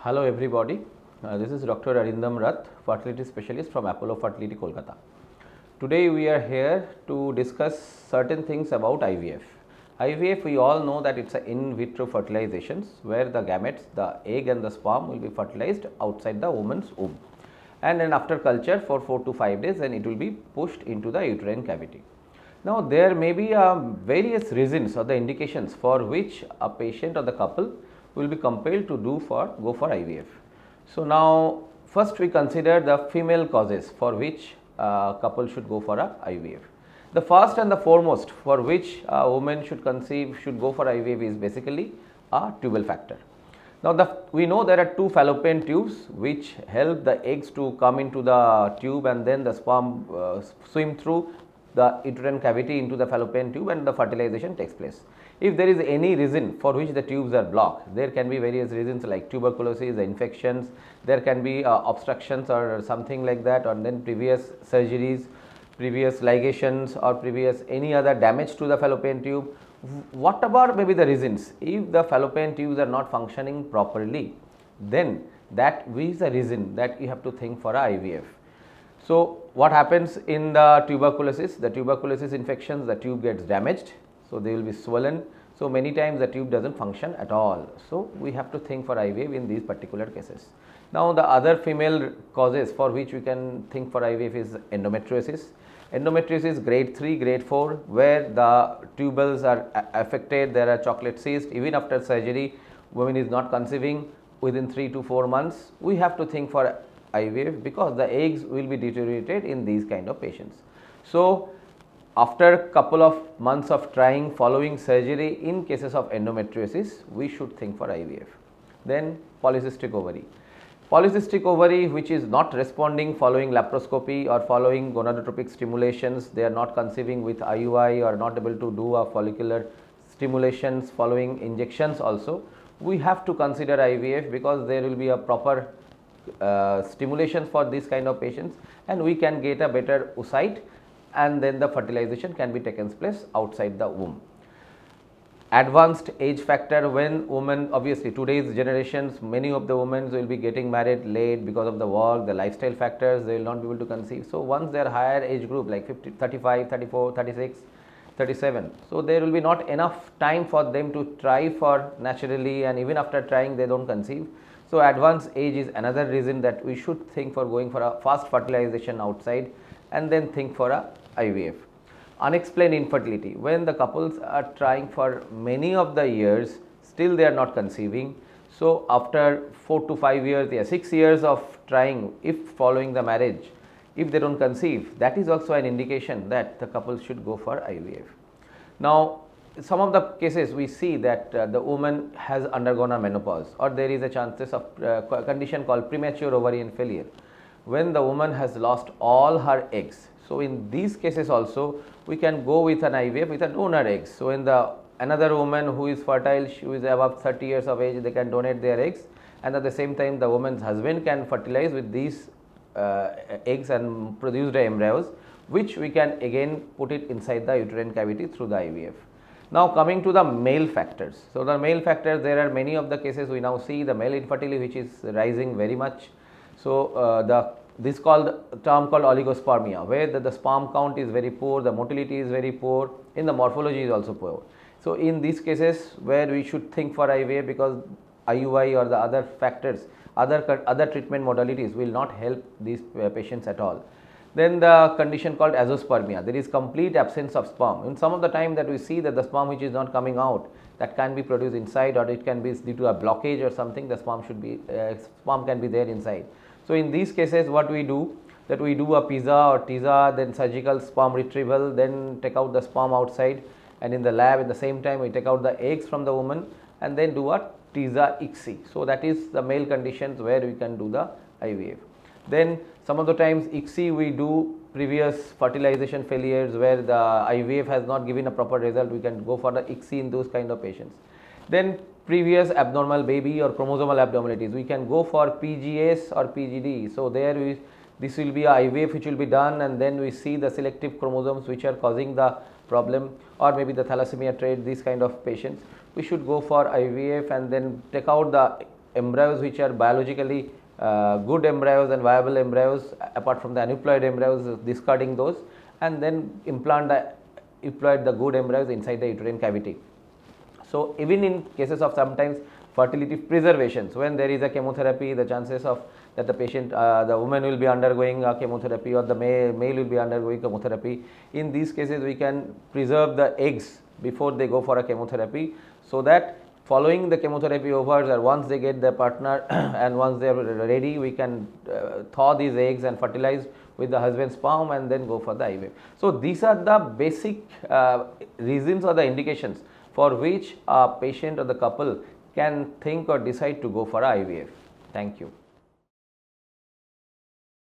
Hello everybody, this is Dr. Arindam Rath, fertility specialist from Apollo Fertility, Kolkata. Today we are here to discuss certain things about IVF. IVF, we all know that it's an in vitro fertilizations where the gametes, the egg and the sperm will be fertilized outside the woman's womb, and then after culture for 4 to 5 days, then it will be pushed into the uterine cavity. Now there may be various reasons or the indications for which a patient or the couple will be compelled to go for IVF. So now first we consider the female causes for which a couple should go for a IVF. The first and the foremost for which a woman should go for IVF is basically a tubal factor. Now we know there are two fallopian tubes which help the eggs to come into the tube and then the sperm swim through the uterine cavity into the fallopian tube and the fertilization takes place. If there is any reason for which the tubes are blocked, there can be various reasons like tuberculosis, infections, there can be obstructions or something like that, or then previous surgeries, previous ligations or previous any other damage to the fallopian tube. Whatever may be the reasons, if the fallopian tubes are not functioning properly, then that is a reason that you have to think for a IVF. So what happens in the tuberculosis? The tuberculosis infections, the tube gets damaged, so they will be swollen. So many times the tube doesn't function at all. So we have to think for IVF in these particular cases. Now the other female causes for which we can think for IVF is endometriosis. Endometriosis grade 3, grade 4, where the tubules are affected, there are chocolate cysts. Even after surgery, woman is not conceiving within 3 to 4 months. We have to think for IVF because the eggs will be deteriorated in these kind of patients. So after couple of months of trying following surgery in cases of endometriosis, we should think for IVF. Then polycystic ovary. Polycystic ovary which is not responding following laparoscopy or following gonadotropic stimulations, they are not conceiving with IUI or not able to do a follicular stimulations following injections also. We have to consider IVF because there will be a proper stimulation for this kind of patients and we can get a better oocyte and then the fertilization can be taken place outside the womb. Advanced age factor, when women, obviously today's generations, many of the women will be getting married late because of the work, the lifestyle factors, they will not be able to conceive. So once they are higher age group like 50, 35, 34, 36, 37, so there will be not enough time for them to try for naturally, and even after trying they don't conceive. So advanced age is another reason that we should think for going for a fast fertilization outside and then think for a IVF. Unexplained infertility, when the couples are trying for many of the years, still they are not conceiving. So after 4 to 5 years, 6 years of trying, if following the marriage, if they don't conceive, that is also an indication that the couple should go for IVF. Now some of the cases we see that the woman has undergone a menopause, or there is a chances of condition called premature ovarian failure, when the woman has lost all her eggs. So in these cases also we can go with an IVF with a donor eggs. So in the another woman who is fertile, she is above 30 years of age, they can donate their eggs, and at the same time the woman's husband can fertilize with these eggs and produce the embryos, which we can again put it inside the uterine cavity through the IVF. Now coming to the male factors. So the male factors, there are many of the cases we now see the male infertility which is rising very much. So this term called oligospermia, where the sperm count is very poor, the motility is very poor, in the morphology is also poor. So in these cases where we should think for IVF because IUI or the other factors, other treatment modalities will not help these patients at all. Then the condition called azoospermia, there is complete absence of sperm. In some of the time that we see that the sperm which is not coming out, that can be produced inside, or it can be due to a blockage or something, the sperm can be there inside. So in these cases what we do, that we do a PISA or TISA, then surgical sperm retrieval, then take out the sperm outside, and in the lab at the same time we take out the eggs from the woman and then do a TISA ICSI. So that is the male conditions where we can do the IVF. Then some of the times ICSI we do previous fertilization failures where the IVF has not given a proper result, we can go for the ICSI in those kind of patients. Then previous abnormal baby or chromosomal abnormalities, we can go for PGS or PGD. So there this will be a IVF which will be done, and then we see the selective chromosomes which are causing the problem, or maybe the thalassemia trait, these kind of patients. We should go for IVF and then take out the embryos which are biologically good embryos and viable embryos, apart from the aneuploid embryos, discarding those, and then implant the good embryos inside the uterine cavity. So, even in cases of sometimes fertility preservations, when there is a chemotherapy, the chances of that the patient, the woman will be undergoing a chemotherapy, or the male will be undergoing chemotherapy. In these cases, we can preserve the eggs before they go for a chemotherapy, so that following the chemotherapy overs, or once they get their partner and once they are ready, we can thaw these eggs and fertilize with the husband's sperm and then go for the IVF. So, these are the basic reasons or the indications for which a patient or the couple can think or decide to go for IVF. Thank you.